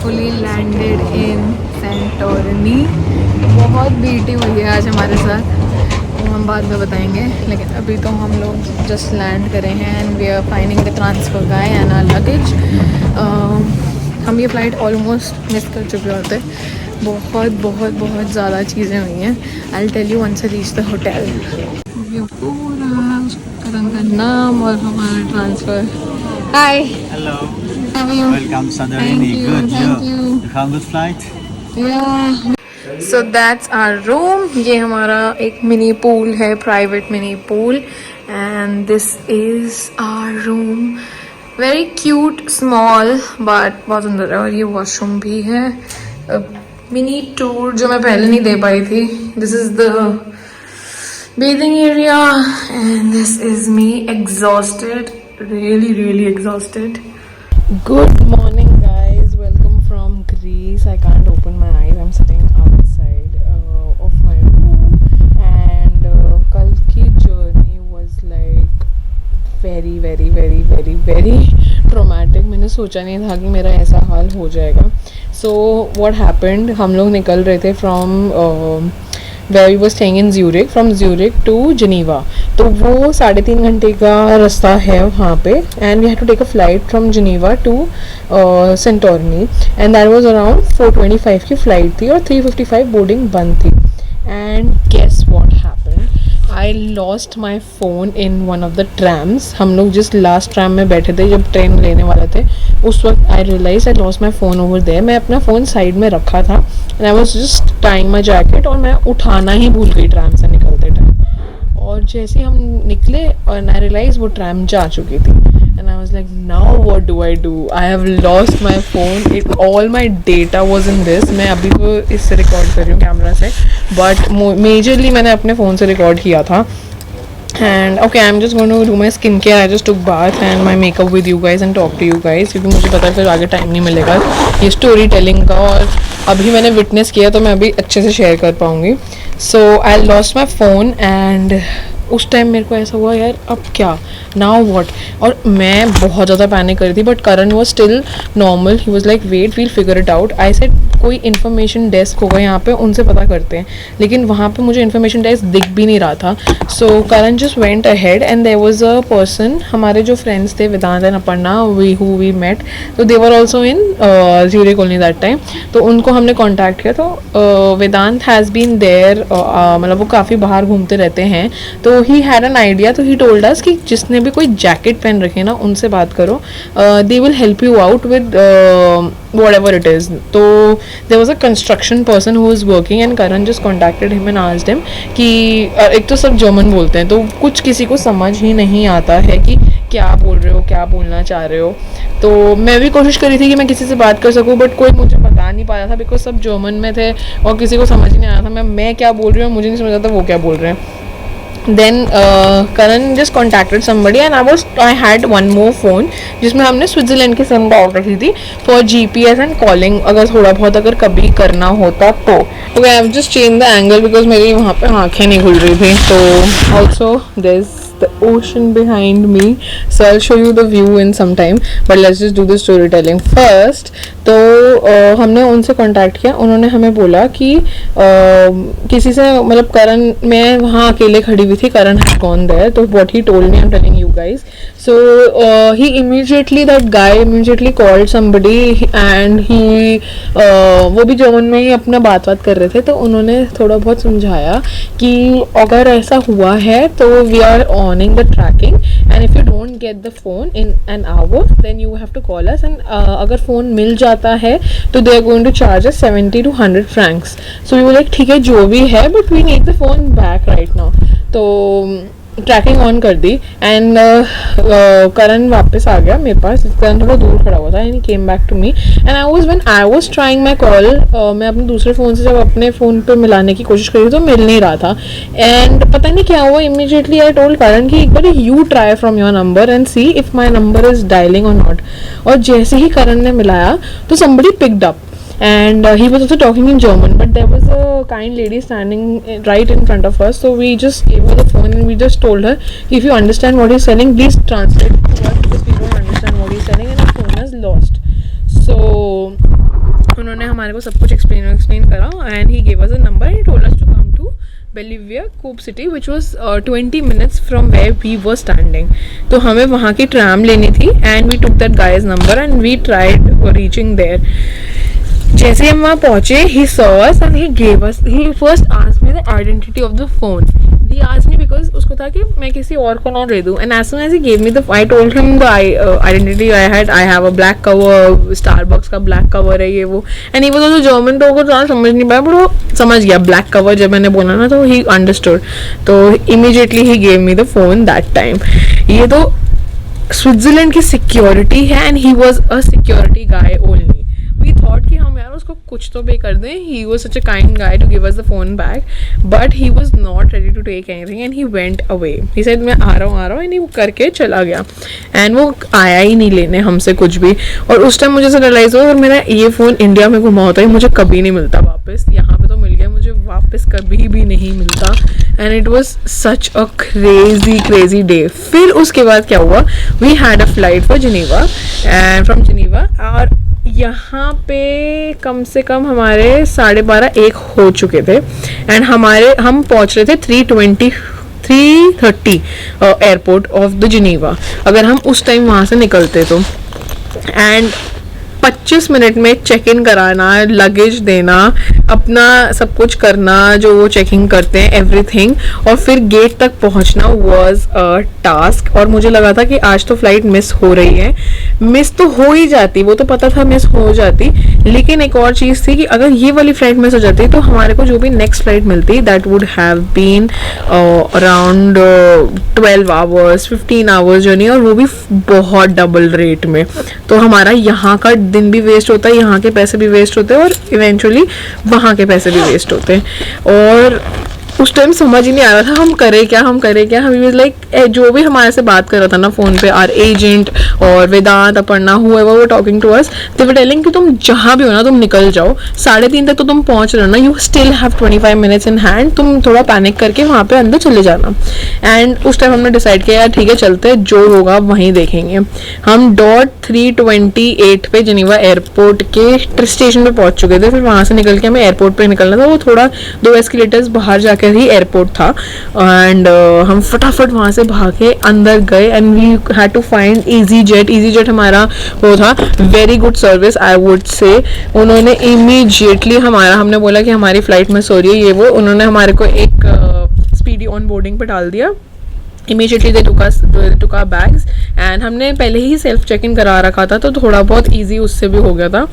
Successfully landed in Santorini. बहुत BT हुई है आज हमारे साथ, वो हम बाद में बताएंगे, लेकिन अभी तो हम लोग जस्ट लैंड करे हैं and we are finding the transfer guy and our luggage. हम ये फ़्लाइट ऑलमोस्ट मिस कर चुके होते। बहुत बहुत बहुत ज़्यादा चीज़ें हुई हैं। I will tell you once I reach the hotel. ये पूरा उसका रंग का नाम और हमारा transfer. Hi, Hello. How are you? Welcome thank Santorini. You, Good. Thank You you. found good flight? So that's our room. ये हमारा एक मिनी पूल है, private mini pool, and this is our room. Very cute, small, but बहुत सुंदर है। और ये washroom भी है। मिनी टूर जो मैं पहले नहीं दे पाई थी। This is the bathing area and this is me exhausted, really exhausted. Good morning guys, welcome from Greece. I can't open my eyes, I'm sitting outside of my room and kal ki journey was like very traumatic. मैंने सोचा नहीं था कि मेरा ऐसा हाल हो जाएगा. So what happened, हम लोग निकल रहे थे from where we were staying in Zurich, from Zurich to Geneva. तो वो 3.5 घंटे का रास्ता है वहाँ पे, and we had to take a flight from Geneva to Santorini, and that was around 4:25 की flight थी और 3:55 boarding बंद थी. And guess what happened? I lost my phone in one of the trams. हम लोग जिस लास्ट ट्रैम में बैठे थे जब ट्रेन लेने वाले थे, उस वक्त I realized I lost my phone over there. मैं अपना फ़ोन साइड में रखा था and I was just tying my jacket और मैं उठाना ही भूल गई ट्रैम से निकलते टाइम। और जैसे हम निकले और I realized वो ट्रैम जा चुकी थी and I was like, now what do I do? I have lost my phone. All my data was in this. मैं अभी तो इससे रिकॉर्ड कर रही हूँ कैमरा से, बट मेजरली मैंने अपने फ़ोन से रिकॉर्ड किया था. And okay, I'm just going to do my skincare. I just took bath and my makeup with you guys and talk to you guys, क्योंकि मुझे पता है फिर आगे टाइम नहीं मिलेगा ये स्टोरी टेलिंग का, और अभी मैंने विटनेस किया तो मैं अभी अच्छे से शेयर कर पाऊँगी. So I lost my phone and उस टाइम मेरे को ऐसा हुआ, यार अब क्या, नाउ व्हाट. और मैं बहुत ज़्यादा पैनिक कर रही थी, but Karan was still normal. He was like wait, we'll figure it out. I said कोई इन्फॉर्मेशन डेस्क होगा यहाँ पे, उनसे पता करते हैं. लेकिन वहाँ पे मुझे इन्फॉर्मेशन डेस्क दिख भी नहीं रहा था. So Karan just went ahead and there was a person, हमारे जो फ्रेंड्स थे Vedant and Aparna, we met, तो they were also in Zurich only that time. तो उनको हमने कॉन्टैक्ट किया. तो वेदांत हैज़ बीन देयर, मतलब वो काफ़ी बाहर घूमते रहते हैं. तो ही हैड एन आइडिया. तो ही टोल्ड अस कि जिसने भी कोई जैकेट पहन रखे ना, उनसे बात करो, they will help you out with whatever it is. तो there was a construction person who was working and Karan just contacted him and asked him कि एक तो सब जर्मन बोलते हैं, तो कुछ किसी को समझ ही नहीं आता है कि क्या बोल रहे हो, क्या बोलना चाह रहे हो. तो मैं भी कोशिश करी थी कि मैं किसी से बात कर सकूं, बट कोई मुझे बता नहीं पा रहा था, बिकॉज सब जर्मन में थे और किसी को समझ ही नहीं आ रहा था मैं क्या बोल रही हूँ, मुझे नहीं समझ आता वो क्या बोल रहे हैं. Then Karan just contacted somebody and I had one more phone जिसमें हमने स्विट्ज़रलैंड की सिम डाल रखी थी for GPS and calling, अगर थोड़ा बहुत अगर कभी करना होता तो. Okay, I have just changed the angle because मेरी वहाँ पे आँखें नहीं खुल रही थी. तो also there's the ocean behind me, so I'll show you the view in some time, but let's just do the storytelling first. तो हमने उनसे कांटेक्ट किया. उन्होंने हमें बोला कि किसी से, मतलब करण, मैं वहाँ अकेले खड़ी हुई थी, करण had gone there. तो what he told me, I'm telling you guys. So he immediately, that guy immediately called somebody and he वो भी जर्मन में ही अपना बात कर रहे थे. तो उन्होंने थोड़ा बहुत समझाया कि अगर ऐसा हुआ है तो we are owning the tracking and if you don't get the phone in an hour then you have to call us and अगर फ़ोन मिल जाता है तो they are going to charge us 70 to 100 francs. So we were like ठीक है जो भी है, but we need the phone back right now. तो ट्रैकिंग ऑन कर दी एंड करण वापस आ गया मेरे पास. करण थोड़ा दूर खड़ा हुआ था and he came back to me and I was trying my call. मैं अपने दूसरे फ़ोन से जब अपने फ़ोन पे मिलाने की कोशिश करी तो मिल नहीं रहा था. एंड पता नहीं क्या हुआ, इमीडिएटली आई टोल्ड करण कि एक बार you try from your number and see if my number is dialing और नॉट. और जैसे ही करण ने मिलाया तो somebody picked up and he was also talking in German, but there was a kind lady standing right in front of us, so we just gave her the phone and we just told her, if you understand what he's selling, please translate to us because we don't understand what he's selling and our phone is lost. So उन्होंने हमारे को सब कुछ explain करा and he gave us a number and told us to come to Bellevue coop city which was 20 minutes from where we were standing. तो हमें वहाँ की ट्रैम लेनी थी and we took that guy's number and we tried reaching there. जैसे हम वहाँ पहुँचे ही saw us and he first asked me the identity of the phone. He asked me because उसको था कि मैं किसी और को ना दे दूँ. And as soon as he gave me I told him the identity I had. I have a black cover, Starbucks का black cover है ये वो. And he was also German तो वो ज़्यादा समझ नहीं पाया but वो समझ गया black cover जब मैंने बोला ना तो he understood. तो immediately he gave me the phone that time. ये तो स्विट्जरलैंड की सिक्योरिटी है and he was a security guy only. We thought कि हम यार उसको कुछ तो पे कर दें. He was such a kind guy to give us the phone back, but he was not ready to take anything and he went away. He said मैं आ रहा हूँ and वो करके चला गया and वो आया ही नहीं लेने हमसे कुछ भी. और उस टाइम मुझे ऐसा रियलाइज हुआ अगर मेरा ये फ़ोन इंडिया में घुमा होता है मुझे कभी नहीं मिलता वापस. यहाँ पे तो मिल गया, मुझे वापस कभी भी नहीं मिलता. And it was such a crazy day. फिर उसके बाद क्या हुआ, we had a flight for Geneva and from Geneva और यहाँ पे कम से कम हमारे 12:30-1 हो चुके थे एंड हम पहुँच रहे थे 3:30 एयरपोर्ट ऑफ द जिनेवा अगर हम उस टाइम वहाँ से निकलते तो. एंड 25 मिनट में चेक इन कराना, लगेज देना, अपना सब कुछ करना जो वो चेकिंग करते हैं एवरीथिंग, और फिर गेट तक पहुंचना वाज अ टास्क. और मुझे लगा था कि आज तो फ्लाइट मिस हो रही है. मिस तो हो ही जाती, वो तो पता था मिस हो जाती, लेकिन एक और चीज़ थी कि अगर ये वाली फ्लाइट मिस हो जाती तो हमारे को जो भी नेक्स्ट फ्लाइट मिलती that would have been around 12 hours 15 hours journey, और वो भी बहुत डबल रेट में. तो हमारा यहाँ का दिन भी वेस्ट होता है, यहाँ के पैसे भी वेस्ट होते हैं और इवेंचुअली वहाँ के पैसे भी वेस्ट होते हैं. और उस टाइम समझ ही नहीं आ रहा था हम करें क्या. हम वाज लाइक जो भी हमारे से बात कर रहा था ना फ़ोन पे, आर एजेंट और वेदांत अपर्णा हुएवर वो talking to us, they were telling कि तुम जहाँ भी हो ना तुम निकल जाओ, 3:30 तक तो तुम पहुँच रहे हो ना, you still have 25 minutes in hand, तुम थोड़ा पैनिक करके वहाँ पे अंदर चले जाना. एंड उस टाइम हमने डिसाइड किया यार ठीक है चलते हैं, जो होगा वहीं देखेंगे. हम डॉट 3:28 पे जिनेवा एयरपोर्ट के स्टेशन पे पहुँच चुके थे. फिर वहाँ से निकल के हमें एयरपोर्ट पे निकलना था, वो थोड़ा 2 एस्केलेटर्स बाहर जाकर ही एयरपोर्ट था. एंड हम फटाफट वहाँ से भागे अंदर गए and we had to find easyJet हमारा वो था. Very good service I would say. उन्होंने इमीडिएटली हमने बोला कि हमारी फ्लाइट मिस हो रही है ये वो, उन्होंने हमारे को एक स्पीडी ऑन बोर्डिंग पे डाल दिया. Immediately they took our bags and हमने पहले ही सेल्फ चेक इन करा रखा था तो थोड़ा बहुत इजी उससे भी हो गया था.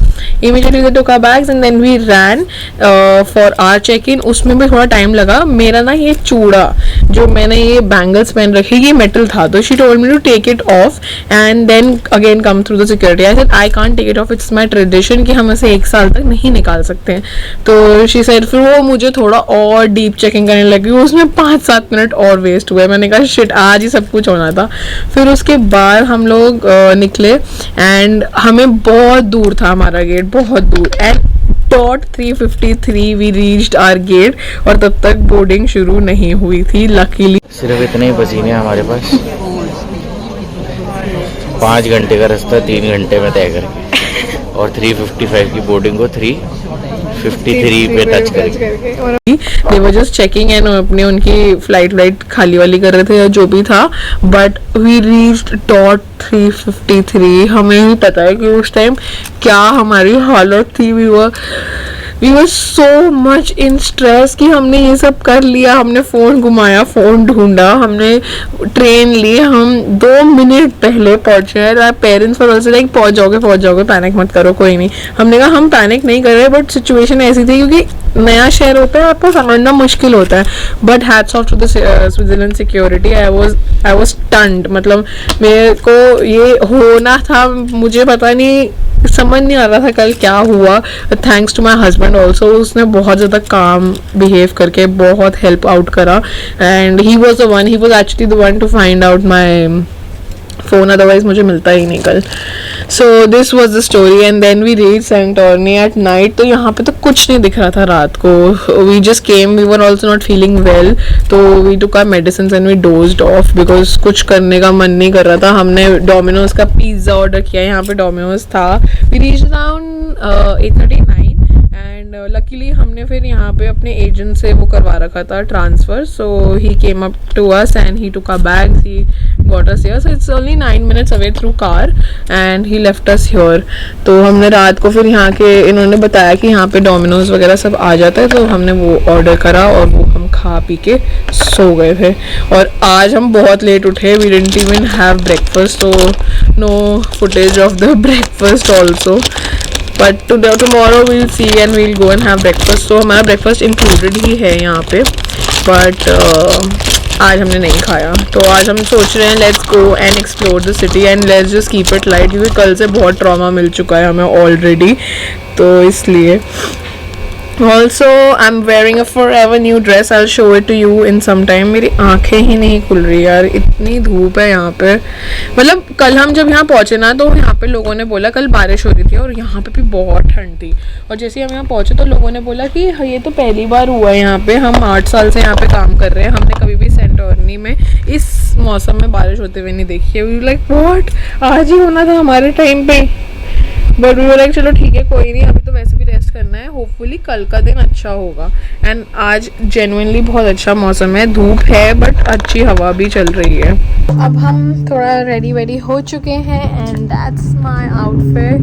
Immediately they took our bags and then we ran for our check in. उसमें भी थोड़ा टाइम लगा. मेरा ना ये चूड़ा जो मैंने ये बैंगल्स पहन रखी ये मेटल था, तो she told me to take it off and then again come through the security. I said I can't take it off, it's my tradition कि हम इसे 1 साल तक नहीं निकाल सकते हैं. तो शी सेड, फिर वो मुझे थोड़ा और डीप चेकिंग करने लगी. उसमें 5-7 मिनट और वेस्ट हुए. मैंने कहा शिट आज ही सब कुछ होना था. फिर उसके बाद हम लोग निकले एंड हमें बहुत दूर था हमारा गेट, बहुत दूर. And dot 3:53 we reached our gate और तब तक बोर्डिंग शुरू नहीं हुई थी. लकीली सिर्फ इतने ही पसीने हमारे पास. 5 घंटे का रास्ता 3 घंटे में तय करके और 3:55 की बोर्डिंग को 3:53 पे टच करके. दे वर जस्ट चेकिंग एंड अपनी उनकी फ्लाइट खाली वाली कर रहे थे या जो भी था. But we reached dot 3:53. हमें भी पता है कि उस टाइम क्या हमारी हालत थी. We were so much in stress कि हमने ये सब कर लिया. हमने फ़ोन घुमाया, फ़ोन ढूंढा, हमने ट्रेन ली. हम 2 मिनट पहले पहुंचे. पेरेंट्स वर ऑल्सो लाइक पहुंच जाओगे, पैनिक मत करो, कोई नहीं. हमने कहा हम पैनिक नहीं कर रहे, बट सिचुएशन ऐसी थी क्योंकि नया शहर होता है, आपको समझना मुश्किल होता है. But hats off to the Switzerland security. I was stunned. मतलब मेरे को ये होना था, मुझे पता नहीं, समझ नहीं आ रहा था कल क्या हुआ. Thanks to my husband also, उसने बहुत ज़्यादा काम बिहेव करके बहुत हेल्प आउट करा. And he was actually the one to find out my phone, otherwise मुझे मिलता ही नहीं कल. So this was the story. And then we reach Santorini at night. तो यहाँ पे तो कुछ नहीं दिख रहा था रात को. We just came, we were also not feeling well, तो we took our medicine and we dozed off because कुछ करने का मन नहीं कर रहा था. हमने डोमिनोज का पिज्ज़ा ऑर्डर किया, यहाँ पे डोमिनोज था. We reach around 8:39 and luckily हमने फिर यहाँ पे अपने एजेंट से वो करवा रखा था transfer, so he came up to us and he took our bags, he got us here, so it's only 9 minutes away through car and he left us here. तो हमने रात को फिर यहाँ के, इन्होंने बताया कि यहाँ पे डोमिनोज वगैरह सब आ जाता है, तो हमने वो ऑर्डर करा और वो हम खा पी के सो गए थे। और आज हम बहुत लेट उठे, we didn't even have breakfast, तो no footage of the breakfast also, but tomorrow we'll see and we'll go and have breakfast. तो हमारा ब्रेकफास्ट इंक्लूडेड ही है यहाँ पे, बट आज हमने नहीं खाया। तो आज हम सोच रहे हैं let's go and explore the city and let's just keep it light, क्योंकि कल से बहुत ट्रॉमा मिल चुका है हमें ऑलरेडी, तो इसलिए। Also I am wearing a forever new dress, I will show it to you in some time. मेरी आंखें ही नहीं खुल रही यार, इतनी धूप है यहाँ पे। मतलब कल हम जब यहाँ पहुँचे ना, तो यहाँ पे लोगों ने बोला कल बारिश हो रही थी और यहाँ पे भी बहुत ठंड थी, और जैसे हम यहाँ पहुँचे तो लोगों ने बोला कि ये तो पहली बार हुआ है यहाँ पे, हम 8 साल से यहाँ पे काम कर रहे हैं, हमने कभी भी सेंटोर्नी में इस मौसम में बारिश होते हुए नहीं देखी है। वी लाइक व्हाट, आज ही होना था हमारे टाइम पे, बट वी लाइक चलो ठीक है कोई नहीं, अभी तो वैसे भी रेस्ट करना है, होपफुली कल का दिन अच्छा होगा। एंड आज जेन्युइनली बहुत अच्छा मौसम है, धूप है बट अच्छी हवा भी चल रही है। अब हम थोड़ा रेडी वेडी हो चुके हैं and that's my outfit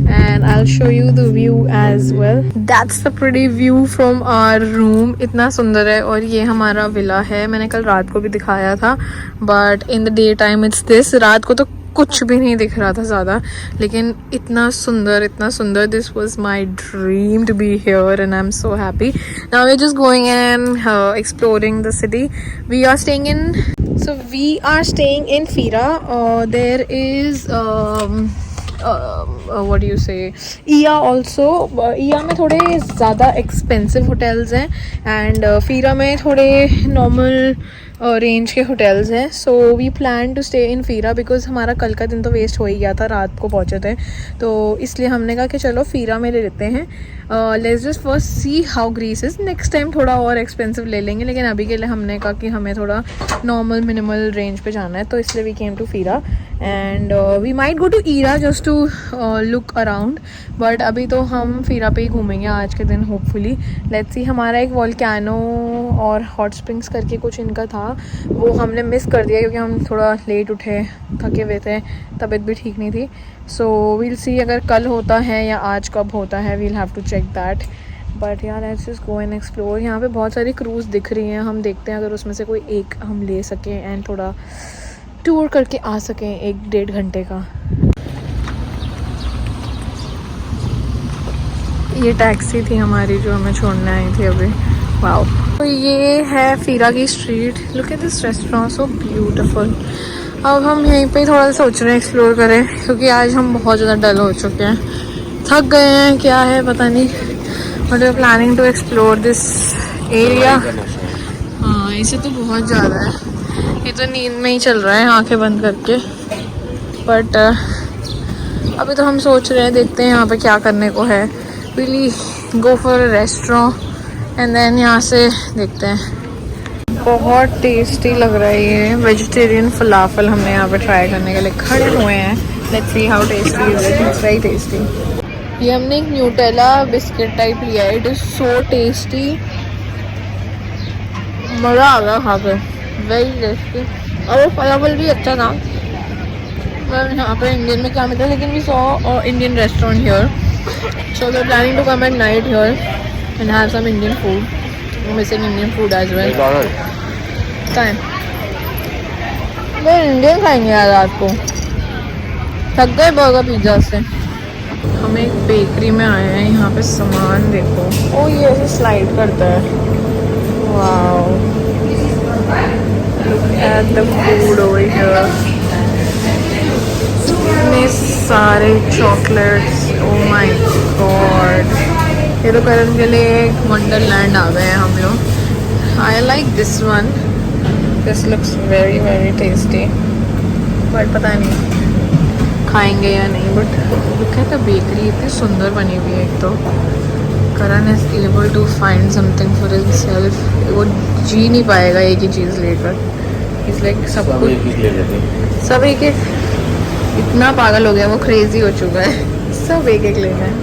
and I will show you the view as well. That's the pretty view from our room, इतना सुंदर है। और ये हमारा विला है, मैंने कल रात को भी दिखाया था, but in the day time it's this. रात को तो कुछ भी नहीं दिख रहा था ज़्यादा, लेकिन इतना सुंदर, इतना सुंदर। This was my dream to be here and I am so happy. Now we are just going and exploring the city. We are staying in Fira. There is what do you say, Oia also. Oia में थोड़े ज़्यादा expensive hotels हैं and Fira में थोड़े normal range के hotels हैं। So we plan to stay in Fira because हमारा कल का दिन तो वेस्ट हो ही गया था, रात को पहुँचे थे, तो इसलिए हमने कहा कि चलो फीरा में ले लेते हैं। Let's just first see how Greece is, next time थोड़ा और एक्सपेंसिव ले लेंगे, लेकिन अभी के लिए हमने कहा कि हमें थोड़ा नॉर्मल मिनिमल रेंज पे जाना है, तो इसलिए we came to Fira and we might go to Oia just to look around, but अभी तो हम फीरा पे ही घूमेंगे आज के दिन होपफुली। Let's see. हमारा एक वोल्केनो और हॉट स्प्रिंग्स करके कुछ इनका था, वो हमने मिस कर दिया क्योंकि हम थोड़ा लेट उठे, थके हुए थे, तबीयत भी ठीक नहीं थी। सो वील सी अगर कल होता है या आज कब होता है, we'll have to check that. But यार let's just go and explore. यहाँ पे बहुत सारी क्रूज़ दिख रही हैं, हम देखते हैं अगर उसमें से कोई एक हम ले सकें एंड थोड़ा टूर करके आ सकें 1-1.5 घंटे का। ये टैक्सी थी हमारी जो हमें छोड़ने आई थी अभी। वाओ, तो ये है फीरा की street. Look at this restaurant, so beautiful. अब हम यहीं पे थोड़ा सा सोच रहे हैं एक्सप्लोर करें, क्योंकि आज हम बहुत ज़्यादा डल हो चुके हैं, थक गए हैं, क्या है पता नहीं, but we are planning to explore this area. हाँ, इसे तो बहुत ज़्यादा है, ये तो नींद में ही चल रहा है आंखें बंद करके। बट अभी तो हम सोच रहे हैं, देखते हैं यहाँ पे क्या करने को है। We'll go for a restaurant and then यहाँ से देखते हैं। बहुत टेस्टी लग रहा है ये वेजिटेरियन फलाफल, हमने यहाँ पे ट्राई करने के लिए खड़े हुए हैं। Let's see how tasty is it, it's very tasty. ये हमने एक न्यूटेला बिस्किट टाइप लिया है, इट इज़ सो टेस्टी, मज़ा आ गया खा के, वेरी टेस्टी। और वो फलाफल भी अच्छा था। मैं यहाँ पे इंडियन में क्या मिलता है, लेकिन we saw Indian restaurant here, so we are planning to come at night here and have some Indian food. Missing Indian food as well. Time मैं इंडियन खाएंगे यार, रात को थक गए बर्गर पिज्जा से। हम एक बेकरी में आए हैं, यहाँ पे सामान देखो। ओ ये ऐसे स्लाइड करता है, wow, look at the food over here. इतने सारे चॉकलेट्स, ओ माय गॉड। ये तो करण के लिए एक वंडरलैंड आ गए हैं हम लोग। I like this one, this looks very very tasty, but पता नहीं खाएंगे या नहीं। But look at the bakery, इतनी सुंदर बनी हुई है। एक तो Karan is able to find something for himself, वो जी नहीं पाएगा एक ही चीज़ लेकर, इसलिए सब कुछ सब एक एक, इतना पागल हो गया वो, क्रेजी हो चुका है, सब एक एक लेना है।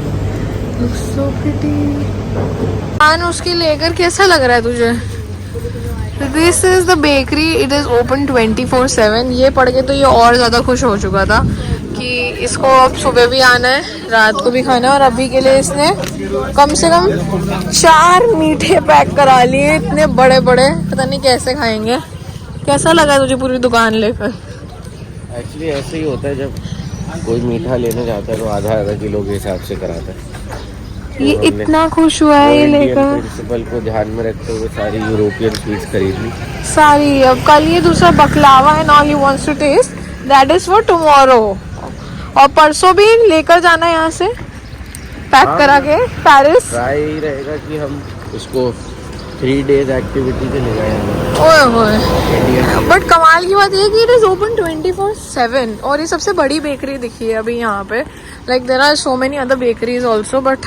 So pretty. पान उसकी लेकर कैसा लग रहा है तुझे? This is the bakery, it is open 24/7। ये पढ़ के तो ये और ज्यादा खुश हो चुका था कि इसको अब सुबह भी आना है, रात को भी खाना है। और अभी के लिए इसने कम से कम 4 मीठे पैक करा लिए, इतने बड़े बड़े, पता नहीं कैसे खाएंगे। कैसा लगा तुझे पूरी दुकान लेकर? एक्चुअली ऐसे ही होता है, जब कोई मीठा लेने जाता है तो आधा आधा किलो के हिसाब से कराता है। ये इतना खुश हुआ है ये लेकर। प्रिंसिपल को ध्यान में रखते हुए सारी यूरोपियन स्वीट्स खरीद ली सारी। अब कल ये दूसरा बकलावा है, now he wants to taste, that is for tomorrow. और परसों भी लेकर जाना है यहाँ से पैक करा के पेरिस। ट्राई रहेगा कि हम उसको 3 days एक्टिविटी के ले जाएंगे। ओए होए, बट कमाल की बात ये है कि इट इज ओपन 24/7 और ये सबसे बड़ी बेकरी दिखी है अभी यहाँ पे। Like there are so many other bakeries also, but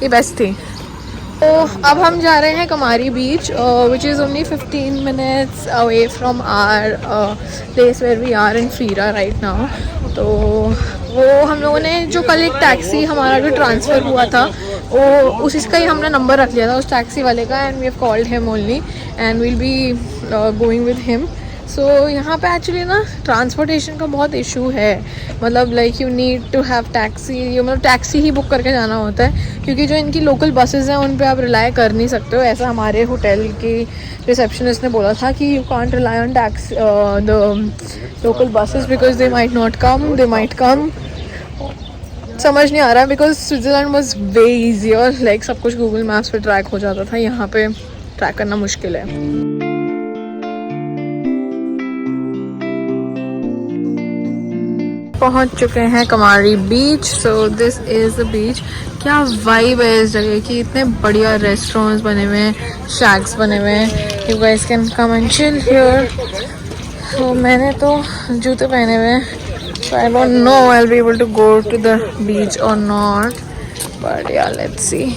ये बेस्ट थी। तो अब हम जा रहे हैं Kamari beach, which is only 15 minutes away from our place where we are in Fira right now. तो वो हम लोगों ने जो कल एक टैक्सी हमारा जो ट्रांसफ़र हुआ था, वो उसी का ही हमने नंबर रख लिया था उस टैक्सी वाले का, and we have called him only and we'll be going with him. So यहाँ पे एक्चुअली ना ट्रांसपोर्टेशन का बहुत इशू है, मतलब like you need to have taxi, मतलब टैक्सी ही बुक करके जाना होता है, क्योंकि जो इनकी लोकल बसेस हैं उन पे आप रिलाई कर नहीं सकते हो। ऐसा हमारे होटल की रिसेप्शनिस्ट ने बोला था कि you can't rely on taxi the local buses because they might not come, they might come. समझ नहीं आ रहा because Switzerland was way easier, like सब कुछ गूगल मैप्स पे ट्रैक हो जाता था, यहाँ पे ट्रैक करना मुश्किल है। पहुंच चुके हैं Kamari beach. So this is the beach. क्या वाइब है इस जगह की, इतने बढ़िया रेस्टोरेंट्स बने हुए हैं, शैक्स बने हुए हैं, you guys can come and chill here. तो मैंने तो जूते पहने हुए हैं, so I don't know I will be able to go to the beach और not, but ya let's see.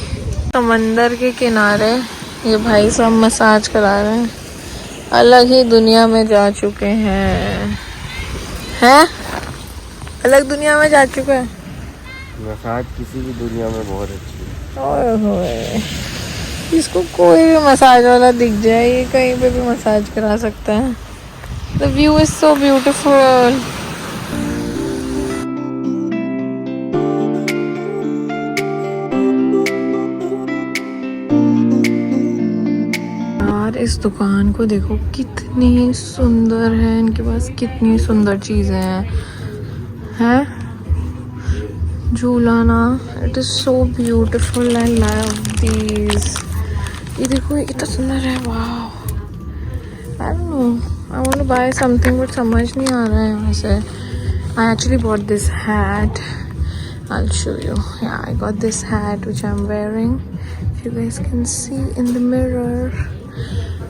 समंदर के किनारे ये भाई साहब मसाज करा रहे हैं, अलग ही दुनिया में जा चुके हैं अलग दुनिया में जा चुके हैं। मसाज किसी भी दुनिया में बहुत अच्छी है। ओए होए, इसको कोई भी मसाज वाला दिख जाए, ये कहीं पे भी मसाज करा सकता है। The view is so beautiful. यार इस दुकान को देखो, कितनी सुंदर है, इनके पास कितनी सुंदर चीजें हैं। झूलाना, it is so beautiful, I love these. ये देखो इतना सुंदर है, wow. I don't know, I want to buy something but समझ नहीं आ रहा है यहाँ से। I actually bought this hat, I will show you. Ya I got this hat which I am wearing, if you guys can see in the mirror,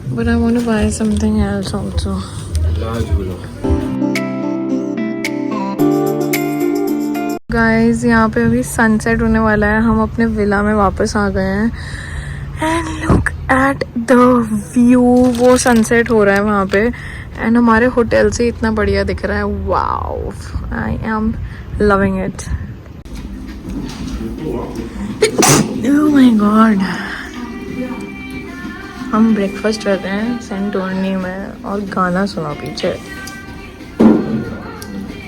but I want to buy something else also. Guys यहाँ पे अभी sunset होने वाला है, हम अपने villa में वापस आ गए हैं and look at the view, वो सनसेट हो रहा है वहाँ पे एंड हमारे होटल से इतना बढ़िया दिख रहा है। Wow, I am loving it. Oh my God, हम ब्रेकफास्ट कर रहे हैं सेंटोर्नी में और गाना सुना पीछे।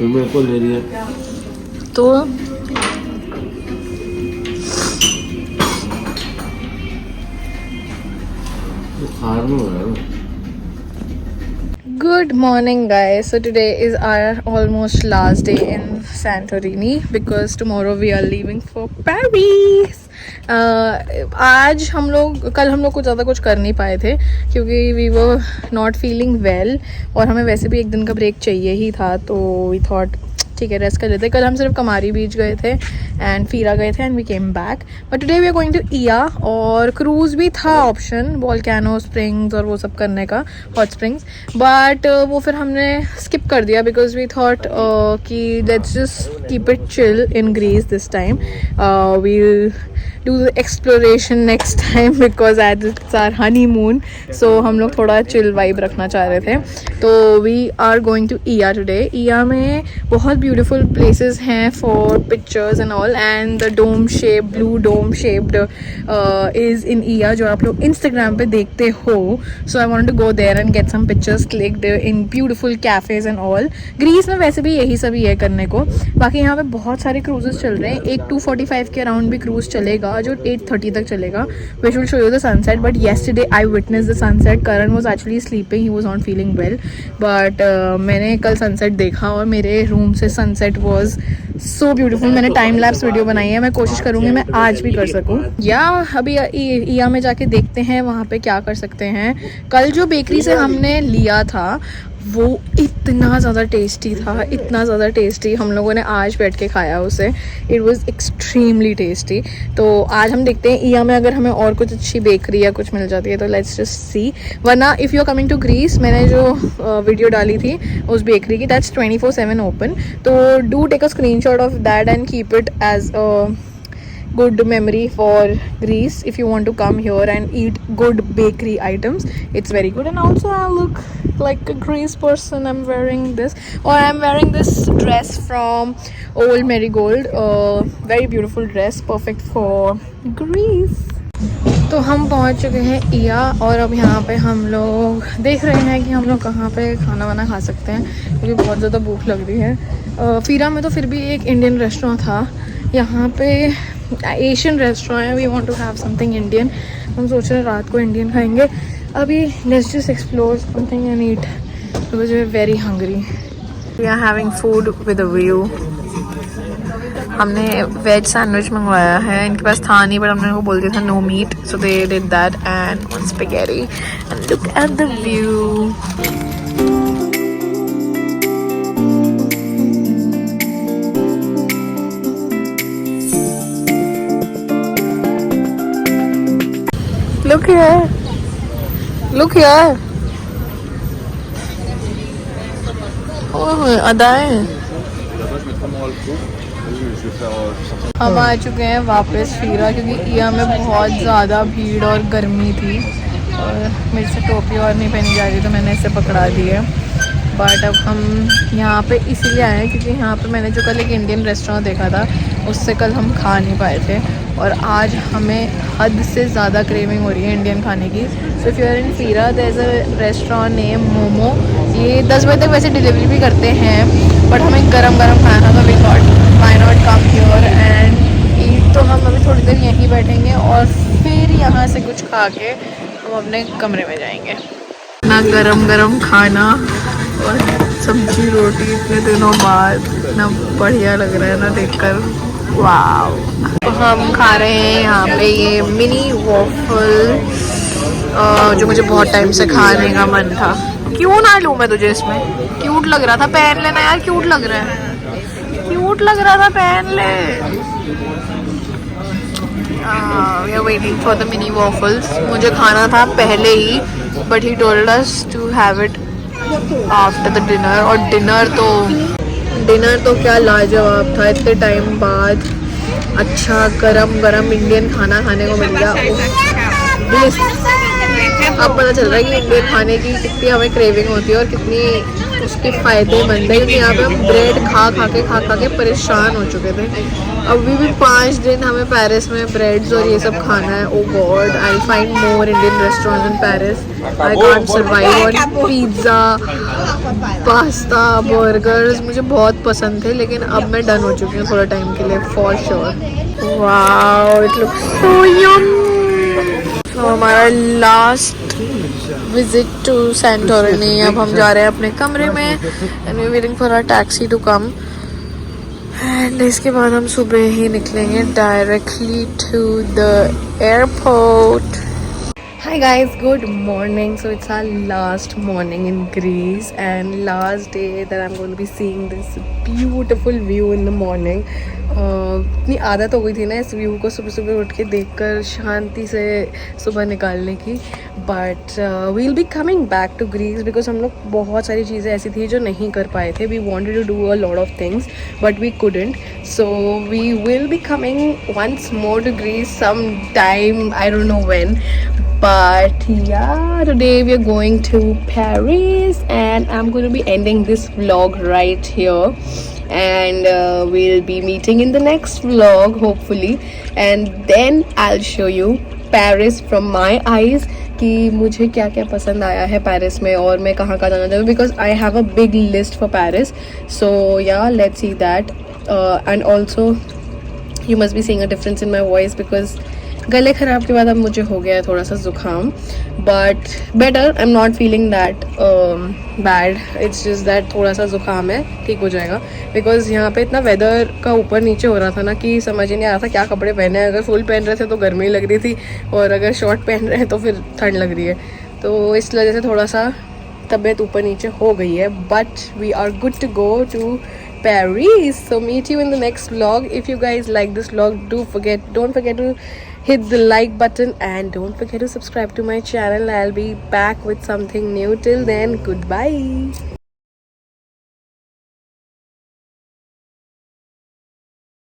मेरे को ले रही है तो Good morning guys, so today is our almost last day in Santorini because tomorrow we are leaving for Paris. आज कल हम लोग कुछ ज़्यादा कुछ कर नहीं पाए थे क्योंकि we were not feeling well और हमें वैसे भी एक दिन का ब्रेक चाहिए ही था, तो we thought ठीक है रेस्ट कर लेते। कल हम सिर्फ कमारी बीच गए थे एंड फीरा गए थे and we came back, but today we are going to Oia. और क्रूज़ भी था ऑप्शन, वोल्केनो स्प्रिंग्स और वो सब करने का, हॉट स्प्रिंग्स, बट वो फिर हमने स्किप कर दिया बिकॉज वी थॉट कि let's just keep it chill in Greece this time. We do the exploration next time because as it's our honeymoon, so हम लोग थोड़ा chill vibe रखना चाह रहे थे. तो we are going to Ia today. Ia में बहुत beautiful places हैं for pictures and all, and the dome shaped, blue dome shaped is in Ia जो आप लोग Instagram पे देखते हो. So I wanted to go there and get some pictures clicked in beautiful cafes and all. Greece में वैसे भी यही सभी है करने को. बाकी यहाँ पे बहुत सारे क्रूजेस चल रहे हैं. एक 2:45 के अराउंड भी क्रूज चलेगा जो 8:30 तक चलेगा. Which will show you the sunset. But yesterday I witness the sunset. Karan was actually sleeping, he was not feeling well. But मैंने कल सनसेट देखा और मेरे रूम से सनसेट वॉज सो ब्यूटीफुल. मैंने टाइम लैप्स वीडियो बनाई है. मैं कोशिश करूँगी मैं आज भी कर सकूँ, या अभी इया में जाके देखते हैं वहाँ पे क्या कर सकते हैं. कल जो बेकरी से हमने लिया था वो इतना ज़्यादा टेस्टी था, इतना ज़्यादा टेस्टी. हम लोगों ने आज बैठ के खाया उसे. It was extremely tasty. तो आज हम देखते हैं इया में अगर हमें और कुछ अच्छी बेकरी या कुछ मिल जाती है तो लेट्स जस्ट सी. वरना if you are coming to Greece, मैंने जो वीडियो डाली थी उस बेकरी की, दैट्स 24/7 ओपन. तो do take a screenshot of that and keep it as a good memory for Greece if you want to come here and eat good bakery items. It's very good. And also I look like a Greece person. I'm wearing this, or I'm wearing this dress from Old Marigold. Very beautiful dress, perfect for Greece. तो हम पहुंच चुके हैं इया और अब यहाँ पे हम लोग देख रहे हैं कि हम लोग कहाँ पे खाना वाना खा सकते हैं क्योंकि बहुत ज़्यादा भूख लग रही है. फीरा में तो फिर भी एक इंडियन रेस्टोरेंट था. यहाँ पे एशियन रेस्टोरेंट है. We want to have something Indian. हम सोच रहे हैं रात को इंडियन खाएंगे. अभी let's just explore something and eat because we are very hungry. We are having food with a view. हमने वेज सैंडविच मंगवाया है. इनके पास था नहीं बट हमने उनको बोल दिया था no meat, so they did that and one spaghetti and look at the view. Look here. Look here. Oh, अदाएं. हम आ चुके हैं वापस फीरा क्योंकि इया में बहुत ज़्यादा भीड़ और गर्मी थी और मेरे से टोपी और नहीं पहनी जा रही तो मैंने इसे पकड़ा दी है. बट अब हम यहाँ पे इसीलिए आए हैं क्योंकि यहाँ पे मैंने जो कल एक इंडियन रेस्टोरेंट देखा था उससे कल हम खा नहीं पाए थे और आज हमें हद से ज़्यादा क्रेविंग हो रही है इंडियन खाने की. So if you are in Fira there is a restaurant name Momo. ये 10 बजे तक वैसे डिलीवरी भी करते हैं बट हमें गरम खाना था तो we thought why not come here and eat. तो हम अभी थोड़ी देर यहीं बैठेंगे और फिर यहाँ से कुछ खा के हम अपने कमरे में जाएंगे. ना गरम खाना और सब्जी रोटी इतने दिनों बाद ना बढ़िया लग रहा है ना देखकर. वाव. तो हम खा रहे हैं यहाँ पे ये मिनी वॉफल जो मुझे बहुत टाइम से खाने का मन था. क्यों ना लूँ मैं तुझे इसमें. क्यूट लग रहा था. पहन लेना यार. क्यूट लग रहा है. क्यूट लग रहा था. पहन ले. We are waiting for the mini waffles. मुझे खाना था पहले ही but he told us to have it after the dinner. और डिनर तो क्या लाजवाब था. इतने टाइम बाद अच्छा गरम इंडियन खाना खाने को मिल गया. ब्लिस. अब पता चल रहा है कि इंडियन खाने की कितनी हमें क्रेविंग होती है और कितनी उसके फ़ायदेमंद है क्योंकि यहाँ पे हम ब्रेड खा के परेशान हो चुके थे. अभी भी 5 दिन हमें पेरिस में ब्रेड्स और ये सब खाना है. Oh god, I find more Indian restaurants in Paris. I can't survive on pizza, pasta, burgers. मुझे बहुत पसंद थे लेकिन अब मैं डन हो चुकी हूँ थोड़ा टाइम के लिए for sure. Wow, it looks so yum. तो हमारा लास्ट विजिट टू सैंटोरिनी. अब हम जा रहे हैं अपने कमरे में and we waiting for our taxi to come and इसके बाद हम सुबह ही निकलेंगे directly to the airport. Hi guys, good morning. So it's our last morning in Greece and last day that I'm going to be seeing this beautiful view in the morning. इतनी आदत हो गई थी ना इस व्यू को सुबह सुबह उठ के देखकर शांति से सुबह निकालने की. But we'll be coming back to Greece because हम लोग बहुत सारी चीज़ें ऐसी थी जो नहीं कर पाए थे. We wanted to do a lot of things but we couldn't. So we will be coming once more to Greece sometime, I don't know when. But yeah, today we are going to Paris and I'm going to be ending this vlog right here. And we'll be meeting in the next vlog hopefully. And then I'll show you Paris from my eyes कि मुझे क्या क्या पसंद आया है Paris में और मैं कहाँ कहाँ जाना चाहूँ because I have a big list for Paris. So ya let's see that. And also you must be seeing a difference in my voice because गले ख़राब के बाद अब मुझे हो गया है थोड़ा सा ज़ुकाम. But better, I am not feeling that bad. It's just that थोड़ा सा ज़ुकाम है, ठीक हो जाएगा. बिकॉज यहाँ पे इतना वेदर का ऊपर नीचे हो रहा था ना कि समझ ही नहीं आ रहा था क्या कपड़े पहने हैं. अगर फुल पहन रहे थे तो गर्मी लग रही थी और अगर शॉर्ट पहन रहे हैं तो फिर ठंड लग रही है. तो इस वजह से थोड़ा सा तबीयत ऊपर नीचे हो गई है. But we are good to go to Paris. So meet you in the next vlog. If you guys like this vlog, don't forget to hit the like button and don't forget to subscribe to my channel. I'll be back with something new. Till then, goodbye.